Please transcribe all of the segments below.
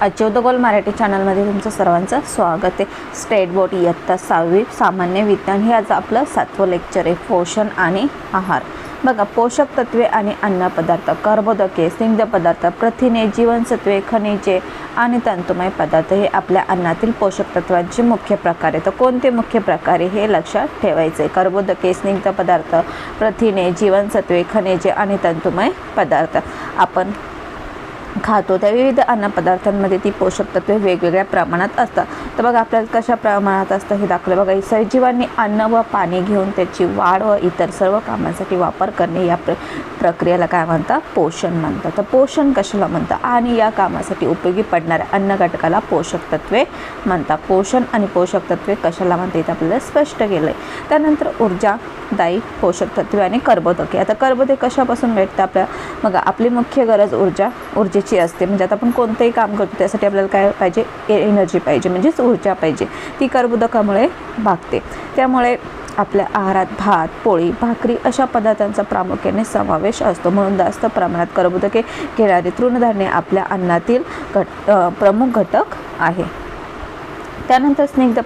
अचूक the goal Marathi चॅनलमध्ये तुमचं सर्वांचं स्वागत आहे। स्टेट बोर्ड इयत्ता 6वी सामान्य विज्ञान हे आज आपलं 7वं लेक्चर आहे। पोषण आणि आहार। बघा, पोषक तत्वे आणि अन्न पदार्थ, कर्बोदके, स्निग्ध पदार्थ, प्रथिने, जीवनसत्वे, खनिजे आणि तंतुमय पदार्थ हे आपल्या अन्नातील पोषक तत्वांचे मुख्य प्रकार आहेत। तर कोणते मुख्य प्रकार आहे हे लक्षात ठेवायचे। कर्बोदके, स्निग्ध पदार्थ, प्रथिने, जीवनसत्वे, खनिजे आणि तंतुमय पदार्थ आपण खातो त्या विविध अन्नपदार्थांमध्ये ती पोषक तत्वे वेगवेगळ्या प्रमाणात असतात। तर बघा, आपल्याला कशा प्रमाणात असतं हे दाखवलं। बघा, सजीवांनी अन्न व पाणी घेऊन त्याची वाढ व इतर सर्व कामांसाठी वापर करणे या प्रक्रियेला काय म्हणतात? पोषण म्हणतात। तर पोषण कशाला म्हणतात आणि या कामासाठी उपयोगी पडणाऱ्या अन्न घटकाला पोषक तत्वे म्हणतात। पोषण आणि पोषक तत्वे कशाला म्हणतात आपल्याला स्पष्ट केलंय। त्यानंतर ऊर्जादायी पोषक तत्वे आणि कर्बोदके। आता कर्बोदके कशापासून भेटतात आपल्याला? बघा, आपली मुख्य गरज ऊर्जेची असते। म्हणजे आता आपण कोणतेही काम करतो त्यासाठी आपल्याला काय पाहिजे? एनर्जी पाहिजे, म्हणजेच ऊर्जा पाहिजे। ती कर्बोदकामुळे भागते। त्यामुळे आपल्या आहारात भात, पोळी, भाकरी अशा पदार्थांचा प्रामुख्याने समावेश असतो। म्हणून जास्त प्रमाणात कर्बोदके घेणारी तृणधान्ये आपल्या अन्नातील प्रमुख घटक आहे। त्यानंतर स्निग्ध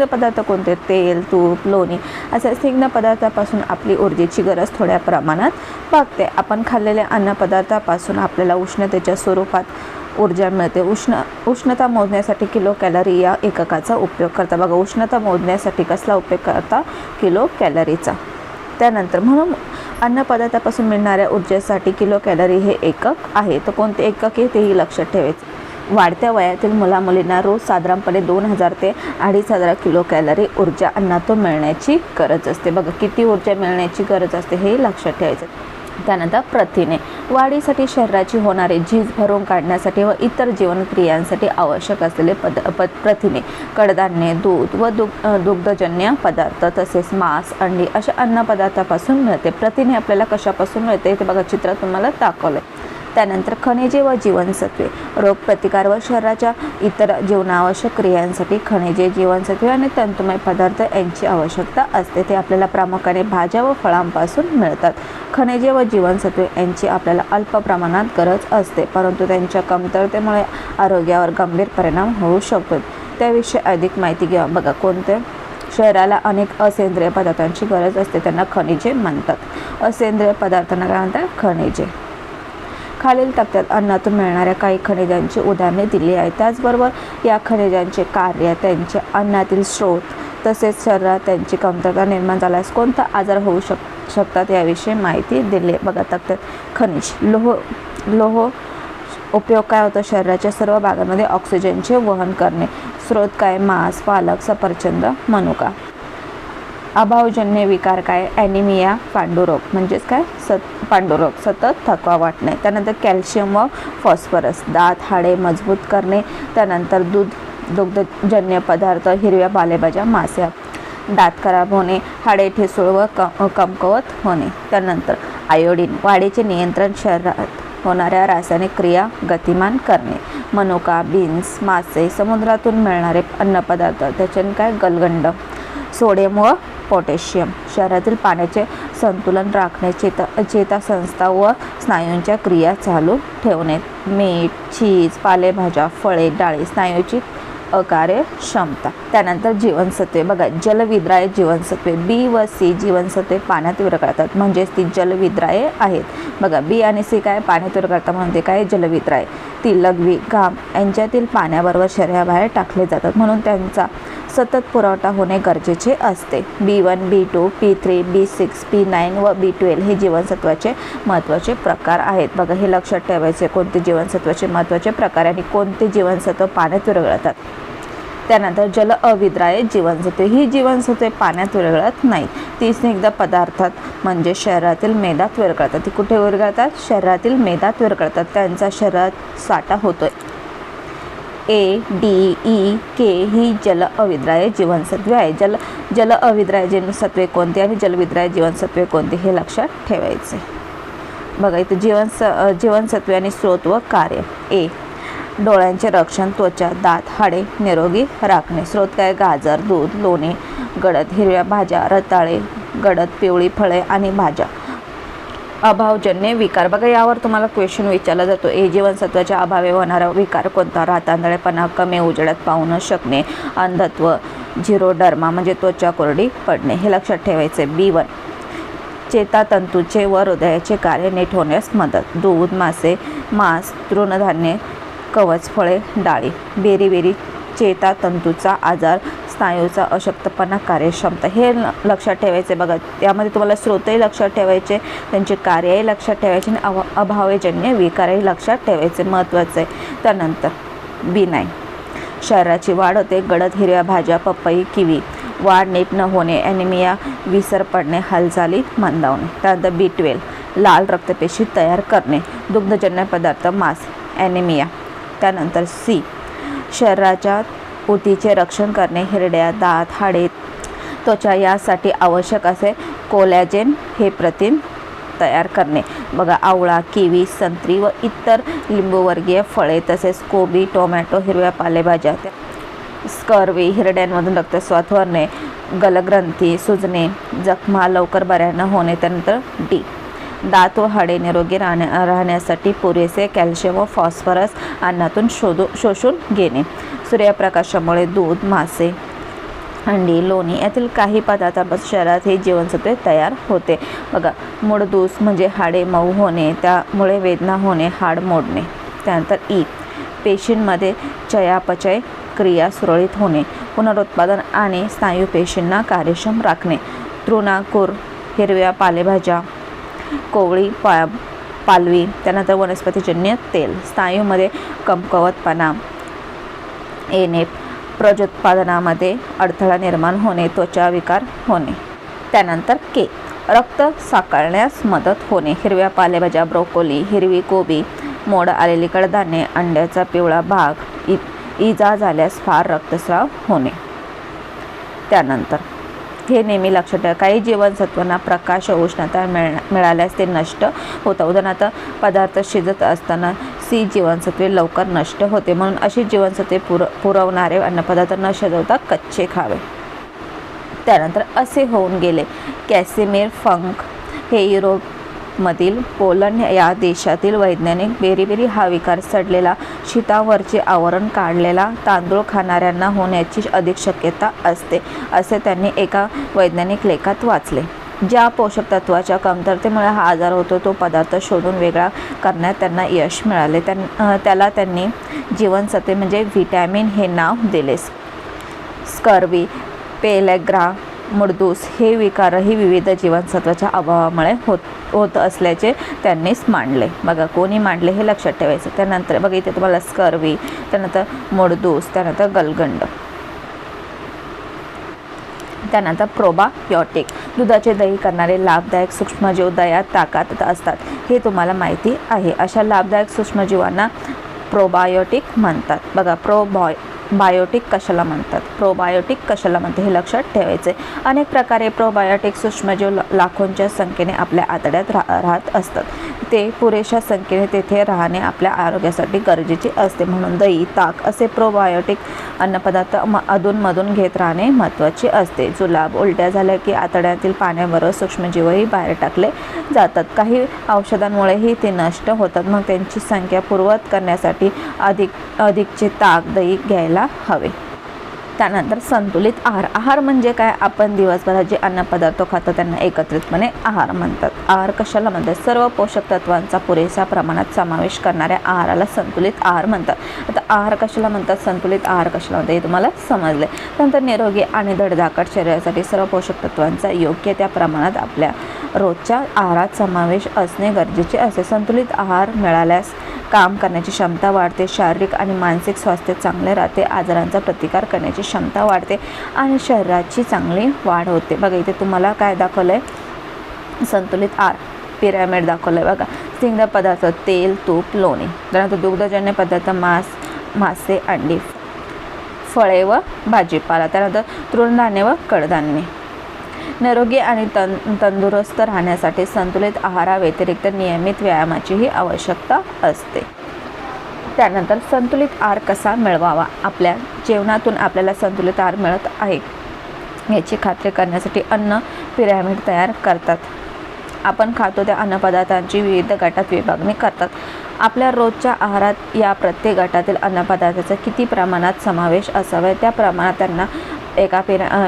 पदार्थ कोणते? तेल, तूप, लोणी अशा स्निग्ध पदार्थापासून आपली ऊर्जेची गरज थोड्या प्रमाणात भागते। आपण खाल्लेल्या अन्नपदार्थापासून आपल्याला उष्णतेच्या स्वरूपात ऊर्जा मिळते। उष्णता मोजण्यासाठी किलो कॅलरी या एककाचा उपयोग करता। बघा, उष्णता मोजण्यासाठी कसला उपयोग करता? किलो कॅलरीचा। त्यानंतर म्हणून अन्नपदार्थापासून मिळणाऱ्या ऊर्जेसाठी किलो कॅलरी हे एकक आहे। तर कोणते एकक आहे तेही लक्षात ठेवायचे। वाढत्या वयातील मुलामुलींना रोज साधारणपणे 2000 ते 2500 किलो कॅलरी ऊर्जा अन्नातून मिळण्याची गरज असते। बघा, किती ऊर्जा मिळण्याची गरज असते हे लक्षात ठेवायचं। त्यानंतर प्रथिने वाढीसाठी, शरीराची होणारे झीज भरून काढण्यासाठी व इतर जीवनक्रियांसाठी आवश्यक असलेले प्रथिने कडधान्ये, दूध व दुग्धजन्य पदार्थ तसेच मांस, अंडी अशा अन्नपदार्थापासून मिळते। प्रथिने आपल्याला कशापासून मिळते ते बघा, चित्रात तुम्हाला दाखवलं। त्यानंतर खनिजे व जीवनसत्वे, रोगप्रतिकार व शरीराच्या इतर जीवनावश्यक क्रियांसाठी खनिजे, जीवनसत्वे आणि तंतुमय पदार्थ यांची आवश्यकता असते। ते आपल्याला प्रामुख्याने भाज्या व फळांपासून मिळतात। खनिजे व जीवनसत्वे यांची आपल्याला अल्प प्रमाणात गरज असते, परंतु त्यांच्या कमतरतेमुळे आरोग्यावर गंभीर परिणाम होऊ शकतो। त्याविषयी अधिक माहिती घ्या। बघा, कोणते? शरीराला अनेक असेंद्रिय पदार्थांची गरज असते, त्यांना खनिजे म्हणतात। असेंद्रिय पदार्थांना काय म्हणतात? खनिजे। खालील तक्त्यात अन्नातून मिळणाऱ्या काही खनिजांची उदाहरणे दिली आहेत। त्याचबरोबर या खनिजांचे कार्य, त्यांचे अन्नातील स्रोत तसेच शरीरात त्यांची कमतरता निर्माण झाल्यास कोणता आजार होऊ शकतात याविषयी माहिती दिली आहे। बघा, तक्त्यात खनिज, लोह उपयोग काय होतं? शरीराच्या सर्व भागांमध्ये ऑक्सिजनचे वहन करणे। स्रोत काय? मांस, पालक, सफरचंद, मनुका। अभावजन्य विकार काय? ॲनिमिया, पांडुरोग म्हणजेच काय? पांडुरोग, सतत थकवा वाटणे। त्यानंतर कॅल्शियम व फॉस्फरस, दात, हाडे मजबूत करणे। त्यानंतर दुग्धजन्य पदार्थ, हिरव्या पालेभाज्या, मासे, दात खराब होणे, हाडे ठिसूळ व कमकुवत होणे। त्यानंतर आयोडीन, वाढीचे नियंत्रण, शरीरात होणाऱ्या रासायनिक क्रिया गतिमान करणे। मनुका, बीन्स, मासे, समुद्रातून मिळणारे अन्नपदार्थ, त्याच्याने काय? गलगंड। सोडियम व पोटॅशियम, शरीरातील पाण्याचे संतुलन राखणे, चेतासंस्था व स्नायूंच्या क्रिया चालू ठेवणे। मीठ, चीज, पालेभाज्या, फळे, डाळी, स्नायूची अकार्यक्षमता। त्यानंतर जीवनसत्वे। बघा, जलविद्राय जीवनसत्वे, बी व सी जीवनसत्वे पाण्यात विरघळतात, म्हणजेच ती जलविद्राये आहेत। बघा, बी आणि सी काय? पाण्यात विरघळतात, म्हणजे काय? जलविद्राय। ती लघवी, घाम यांच्यातील पाण्याबरोबर शरीराबाहेर टाकले जातात, म्हणून त्यांचा सतत पुरवठा होणे गरजेचे असते। B1, B2, B3, B6, B9 व B12 हे जीवनसत्वाचे महत्त्वाचे प्रकार आहेत। बघा, हे लक्षात ठेवायचे, कोणते जीवनसत्वाचे महत्त्वाचे प्रकार आणि कोणते जीवनसत्व पाण्यात विरघळतात। त्यानंतर जल अविद्राय जीवनसत्वे, ही जीवनसत्वे पाण्यात विरघळत नाहीत। ती स्निग्ध पदार्थात म्हणजे शरीरातील मेदात विरघळतात। ती कुठे विरघळतात? शरीरातील मेदात विरघळतात। त्यांचा शरीरात साठा होतोय। A, D, E, K ही जल अविद्राय जीवनसत्वे आहे। जल अविद्राय जीवनसत्वे कोणते आणि जलविद्राय जीवनसत्वे कोणते हे लक्षात ठेवायचे। बघा, इथे जीवनसत्वे आणि स्रोत व कार्य। A, डोळ्यांचे रक्षण, त्वचा, दात, हाडे निरोगी राखणे। स्रोत काय? गाजर, दूध, लोणी, गडद हिरव्या भाज्या, रताळे, गडद पिवळी फळे आणि भाज्या। अभावजन्य विकार. बघा यावर तुम्हाला क्वेश्चन विचारला जातो. ए जीवनसत्वाच्या अभावे होणारा विकार कोणता? रातांधळेपणा, कमी उजेडात पाहू न शकणे, अंधत्व, झिरोडर्मा म्हणजे त्वचा कोरडी पडणे. हे लक्षात ठेवायचे. B1 चेतातंतूचे व हृदयाचे कार्य नीट होण्यास मदत. दूध, मासे, मांस, तृणधान्ये, कवच, फळे, डाळी. बेरी चेतातंतूचा आजार, स्नायूचा अशक्तपणा, कार्यक्षमता. हे लक्षात ठेवायचे. बघा त्यामध्ये तुम्हाला स्रोतही लक्षात ठेवायचे, त्यांचे कार्यही लक्षात ठेवायचे आणि अभावजन्य विकारही लक्षात ठेवायचे, महत्त्वाचं आहे. त्यानंतर B9 शरीराची वाढ होते. गडद हिरव्या भाज्या, पपई, किवी. वाढ नीट न होणे, ॲनिमिया, विसर पडणे, हालचाली मंदावणे. त्यानंतर B12 लाल रक्तपेशी तयार करणे. दुग्धजन्य पदार्थ, मांस, ॲनिमिया. त्यानंतर C शरीराच्या ऊतीचे रक्षण करणे. हिरड्या, दात, हाडे, त्वचा यासाठी आवश्यक असे कोलॅजेन हे प्रथिन तयार करणे. बघा आवळा, किवी, संत्री व इतर लिंबूवर्गीय फळे तसेच कोबी, टोमॅटो, हिरव्या पालेभाज्या. स्कर्वी हिरड्यांमधून रक्तस्राव होणे, गलग्रंथी सुजणे, जखमा लवकर बऱ्या न होणे. त्यानंतर D दात व हाडे निरोगी राहण्यासाठी पुरेसे कॅल्शियम व फॉस्फरस अन्नातून शोषून घेणे. सूर्यप्रकाशामुळे दूध, मासे, अंडी, लोणी यातील काही पदार्थांपासून शरीरात हे जीवनसत्वे तयार होते. बघा मूळदूस म्हणजे हाडे मऊ होणे, त्यामुळे वेदना होणे, हाड मोडणे. त्यानंतर E पेशींमध्ये चयापचय क्रिया सुरळीत होणे, पुनरुत्पादन आणि स्नायू पेशींना कार्यक्षम राखणे. तृणाकुर हिरव्या पालेभाज्या, कोवळी, पालवी. त्यानंतर वनस्पतीजन्य तेल. स्नायूमध्ये कमकुवतपणा येणे, प्रजोत्पादनामध्ये अडथळा निर्माण होणे, त्वचा विकार होणे. त्यानंतर K रक्त साकळण्यास मदत होणे. हिरव्या पालेभाज्या, ब्रोकोली, हिरवी कोबी, मोड आलेली कडधान्ये, अंड्याचा पिवळा भाग. इजा झाल्यास फार रक्तस्राव होणे. त्यानंतर हे नेहमी लक्षात ठेवा. काही जीवनसत्वांना प्रकाश उष्णता मिळाल्यास ते नष्ट होतं. उदाहरणार्थ पदार्थ शिजत असताना C जीवनसत्वे लवकर नष्ट होते, म्हणून अशी जीवनसत्वे पुरवणारे अन्नपदार्थ न शिजवता कच्चे खावे. त्यानंतर असे होऊन गेले. कॅसिमिर फंक हे युरोपमधील पोलंड या देशातील वैज्ञानिक बेरी हा विकार सडलेला शीतावरचे आवरण काढलेला तांदूळ खाणाऱ्यांना होण्याची अधिक शक्यता असते असे त्यांनी एका वैज्ञानिक लेखात वाचले. ज्या पोषक तत्वाच्या कमतरतेमुळे हा आजार होतो तो पदार्थ शोधून वेगळा करण्यात त्यांना यश मिळाले. त्याला त्यांनी जीवनसत्वे म्हणजे व्हिटॅमिन हे नाव दिले. स्कर्वी, पेलेग्रा, मूळदूस हे विकारही विविध जीवनसत्वाच्या अभावामुळे होत असल्याचे त्यांनीच मांडले. बघा कोणी मांडले हे लक्षात ठेवायचं. त्यानंतर बघा इथे तुम्हाला स्कर्वी, त्यानंतर मूळदूस, त्यानंतर गलगंड. त्यानंतर प्रोबायोटिक दुधाचे दही करणारे लाभदायक सूक्ष्मजीव दह्यात ताकात असतात हे तुम्हाला माहिती आहे. अशा लाभदायक सूक्ष्मजीवांना प्रोबायोटिक म्हणतात. बघा बायोटिक कशाला म्हणतात, प्रोबायोटिक कशाला म्हणते हे लक्षात ठेवायचे. अनेक प्रकारे प्रोबायोटिक सूक्ष्मजीव लाखोंच्या संख्येने आपल्या आतड्यात राहत असतात. ते पुरेशा संख्येने तेथे राहणे आपल्या आरोग्यासाठी गरजेचे असते. म्हणून दही, ताक असे प्रोबायोटिक अन्नपदार्थ अधूनमधून घेत राहणे महत्त्वाचे असते. जुलाब, उलट्या झाल्या की आतड्यातील पाण्याबरोबर सूक्ष्मजीवही बाहेर टाकले जातात. काही औषधांमुळेही ते नष्ट होतात. मग त्यांची संख्या पूर्ववत करण्यासाठी अधिकचे ताक, दही घ्यायला हवे. त्यानंतर संतुलित आहार. आहार म्हणजे काय? आपण दिवसभरात जे अन्नपदार्थ खातो त्यांना एकत्रितपणे आहार म्हणतात. आहार कशाला म्हणतात? सर्व पोषक तत्वांचा पुरेसा प्रमाणात समावेश करणाऱ्या आहाराला संतुलित आहार म्हणतात. आता आहार कशाला म्हणतात, संतुलित आहार कशाला म्हणतात हे तुम्हाला समजले. त्यानंतर निरोगी आणि धडधाकट शरीरासाठी सर्व पोषक तत्वांचा योग्य त्या प्रमाणात आपल्या रोजच्या आहारात समावेश असणे गरजेचे असते. संतुलित आहार मिळाल्यास काम करण्याची क्षमता वाढते, शारीरिक आणि मानसिक स्वास्थ्य चांगले राहते, आजारांचा प्रतिकार करण्याची क्षमता वाढते आणि शरीराची चांगली वाढ होते. बघा इथे तुम्हाला काय दाखवलं आहे, संतुलित आहार पिरॅमिड दाखवलं आहे. बघा स्निग्ध पदार्थ तेल, तूप, लोणी. त्यानंतर दुग्धजन्य पदार्थ मासे, अंडी, फळे व भाजीपाला. त्यानंतर तृणधान्य व कडधान्ये. निरोगी आणि तंदुरुस्त राहण्यासाठी संतुलित आहाराव्यतिरिक्त नियमित व्यायामाचीही आवश्यकता असते. त्यानंतर संतुलित आहार कसा मिळवावा? आपल्या जेवणातून आपल्याला संतुलित आहार मिळत आहे याची खात्री करण्यासाठी अन्न पिरॅमिड तयार करतात. आपण खातो त्या अन्नपदार्थांची विविध गटात विभागणी करतात. आपल्या रोजच्या आहारात या प्रत्येक गटातील अन्नपदार्थाचा किती प्रमाणात समावेश असावा त्या प्रमाणात त्यांना एका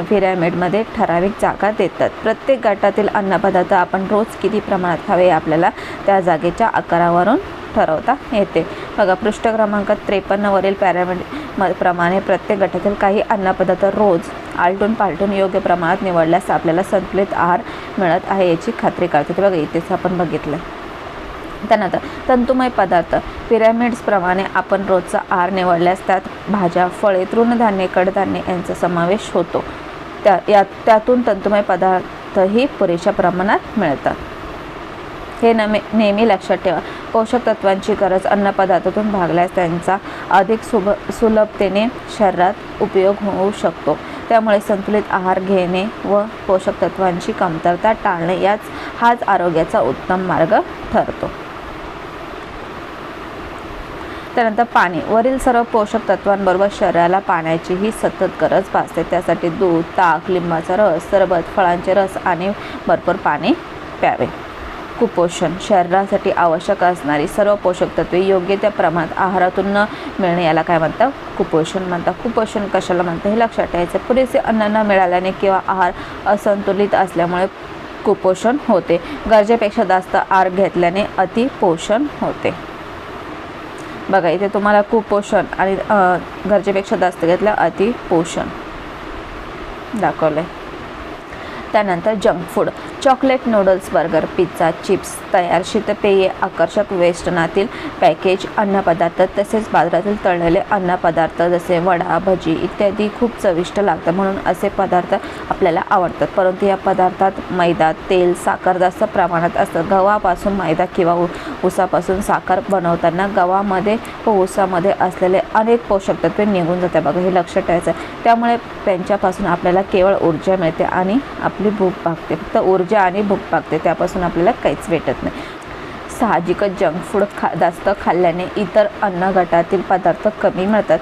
पिरॅमिडमध्ये ठराविक जागा देतात. प्रत्येक गटातील अन्नपदार्थ आपण रोज किती प्रमाणात खावे आपल्याला त्या जागेच्या आकारावरून ठरवता येते. बघा पृष्ठ क्रमांक 53 वरील पिरॅमिड प्रमाणे प्रत्येक गटातील काही अन्नपदार्थ रोज आलटून पालटून योग्य प्रमाणात निवडल्यास आपल्याला संतुलित आहार मिळत आहे याची खात्री करते. बघा इथेच आपण बघितलं. त्यानंतर तंतुमय पदार्थ पिरॅमिड्सप्रमाणे आपण रोजचा आहार निवडल्यास त्यात भाज्या, फळे, तृणधान्ये, कडधान्ये यांचा समावेश होतो. त्यातून तंतुमय पदार्थही पुरेशा प्रमाणात मिळतात. हे नेहमी लक्षात ठेवा. पोषक तत्वांची गरज अन्नपदार्थातून भागल्यास त्यांचा अधिक सुलभतेने शरीरात उपयोग होऊ शकतो. त्यामुळे संतुलित आहार घेणे व पोषक तत्वांची कमतरता टाळणे हाच आरोग्याचा उत्तम मार्ग ठरतो. त्यानंतर पाणी. वरील सर्व पोषक तत्वांबरोबर शरीराला पाण्याचीही सतत गरज भासते. त्यासाठी दूध, ताक, लिंबाचा रस, सरबत, फळांचे रस आणि भरपूर पाणी प्यावे. कुपोषण. शरीरासाठी आवश्यक असणारी सर्व पोषक तत्वे योग्य त्या प्रमाणात आहारातून न मिळणे याला काय म्हणतात? कुपोषण म्हणतात. कुपोषण कशाला म्हणतात हे लक्षात ठेवायचं. पुरेसे अन्न न मिळाल्याने किंवा आहार असंतुलित असल्यामुळे कुपोषण होते. गरजेपेक्षा जास्त आहार घेतल्याने अतिपोषण होते. बघा इथे तुम्हाला कुपोषण आणि गरजेपेक्षा जास्त घेतल्या अतिपोषण दाखवलं आहे. त्यानंतर junk food. Chocolate, noodles, burger, pizza, chips, तयार शीतपेये, आकर्षक वेस्टर्नातील पॅकेज अन्नपदार्थ तसेच बाजारातील तळलेले अन्नपदार्थ जसे वडा, भजी इत्यादी खूप चविष्ट लागतात. म्हणून असे पदार्थ आपल्याला आवडतात. परंतु या पदार्थात मैदा, तेल, साखर जास्त प्रमाणात असतात. गव्हापासून मैदा किंवा ऊसापासून साखर बनवताना गव्हामध्ये व ऊसामध्ये असलेले अनेक पोषक तत्वे निघून जातात. बघा हे लक्षात ठेवायचं. त्यामुळे त्यांच्यापासून आपल्याला केवळ ऊर्जा मिळते आणि आपली भूक भागते. फक्त ऊर्जा आणि भूक भागते, त्यापासून आपल्याला काहीच भेटत नाही. साहजिकच जंक फूड जास्त खाल्ल्याने इतर अन्न गटातील पदार्थ कमी मिळतात.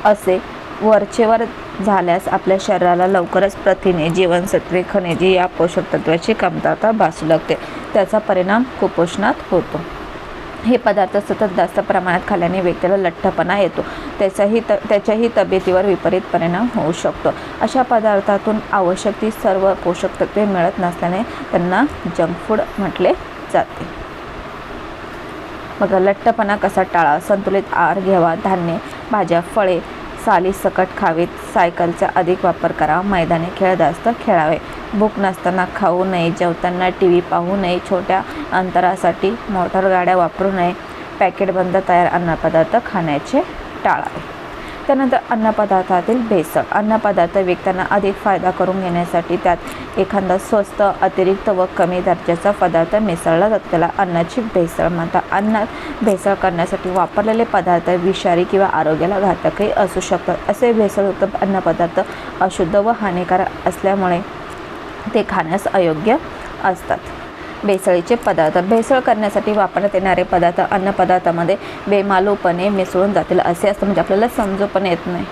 असे वरचेवर झाल्यास आपल्या शरीराला लवकरच प्रथिने, जीवनसत्वे, खनिजे या पोषक तत्वाची कमतरता भासू लागते. त्याचा परिणाम कुपोषणात होतो. हे पदार्थ सतत जास्त प्रमाणात खाल्ल्याने व्यक्तीला लठ्ठपणा येतो. त्याच्याही तब्येतीवर विपरीत परिणाम होऊ शकतो. अशा पदार्थातून आवश्यक ती सर्व पोषक तत्वे मिळत नसल्याने त्यांना जंक फूड म्हटले जाते. मग लठ्ठपणा कसा टाळा? संतुलित आहार घ्यावा. धान्य, भाज्या, फळे साली सकट खावीत. सायकलचा अधिक वापर करावा. मैदानी खेळ जास्त खेळावे. भूक नसताना खाऊ नये. जेवताना टीव्ही पाहू नये. छोट्या अंतरासाठी मोटारगाड्या वापरू नये. पॅकेटबंद तयार अन्नपदार्थ खाण्याचे टाळावे. त्यानंतर अन्नपदार्थातील भेसळ. अन्नपदार्थ विकताना अधिक फायदा करून घेण्यासाठी त्यात एखादा स्वस्त, अतिरिक्त व कमी दर्जाचा पदार्थ मिसळला जातो. त्याला अन्नाची भेसळ म्हणतात. अन्नात भेसळ करण्यासाठी वापरलेले पदार्थ विषारी किंवा आरोग्याला घातकही असू शकतात. असे भेसळयुक्त अन्नपदार्थ अशुद्ध व हानिकारक असल्यामुळे ते खाण्यास अयोग्य असतात. भेसळीचे पदार्थ. भेसळ करण्यासाठी वापरण्यात येणारे पदार्थ अन्नपदार्थामध्ये बेमालूपणे मिसळून जातील असे असतं, म्हणजे आपल्याला समजू पण येत नाही.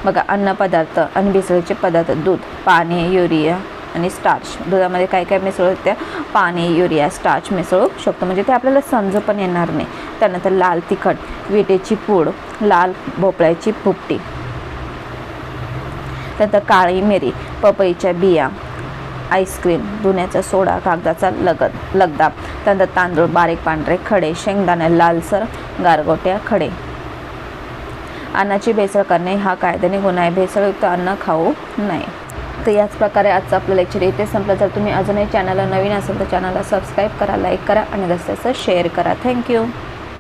बघा अन्नपदार्थ आणि भेसळीचे पदार्थ. दूध, पाणी, युरिया आणि स्टार्च. दुधामध्ये काय काय मिसळू त्या पाणी, युरिया, स्टार्च मिसळू शकतो, म्हणजे ते आपल्याला समजू पण येणार नाही. त्यानंतर लाल तिखट, विटेची पूड, लाल भोपळ्याची भुकटी. त्यानंतर काळी मिरी, पपईच्या बिया, आईस्क्रीम, धुण्याचा सोडा, कागदाचा लगदा. त्यानंतर तांदूळ, बारीक पांढरे खडे, शेंगदाणे, लालसर गारगोट्या खडे. अन्नाची भेसळ करणे हा कायद्याने गुन्हा आहे. भेसळयुक्त अन्न खाऊ नये. तर याच प्रकारे आजचं आपलं लेक्चर इथे संपलं. जर तुम्ही अजूनही चॅनलला नवीन असेल तर चॅनलला सबस्क्राईब करा, लाईक करा आणि जास्तीत जास्त शेअर करा. थँक्यू.